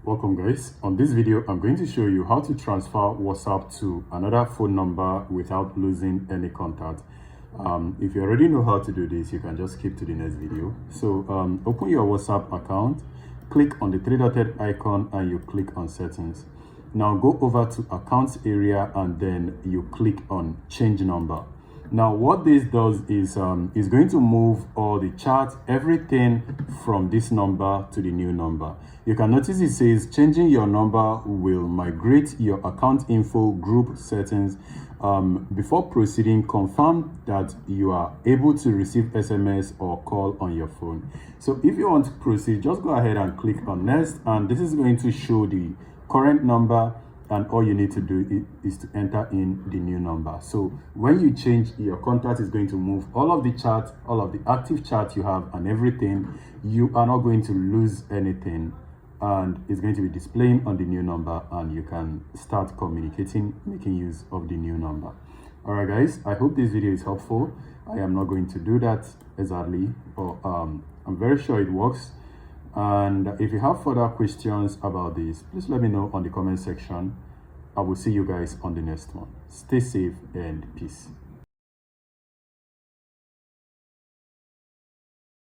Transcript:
Welcome guys. On this video I'm going to show you how to transfer WhatsApp to another phone number without losing any contact. If you already know how to do this, you can just skip to the next video. So open your WhatsApp account, click on the three-dotted icon and you click on settings. Now go over to accounts area and then you click on change number. Now what this does is going to move all the chats, everything from this number to the new number. You can notice it says changing your number will migrate your account info group settings. Before proceeding, confirm that you are able to receive SMS or call on your phone. So if you want to proceed, just go ahead and click on next, and this is going to show the current number, and all you need to do is to enter in the new number. So when you change, your contact is going to move all of the chats, all of the active chats you have and everything. You are not going to lose anything, and it's going to be displaying on the new number, and you can start communicating, making use of the new number. All right guys, I hope this video is helpful. I am not going to do that exactly, but I'm very sure it works. And if you have further questions about this, please let me know on the comment section. I will see you guys on the next one. Stay safe and peace.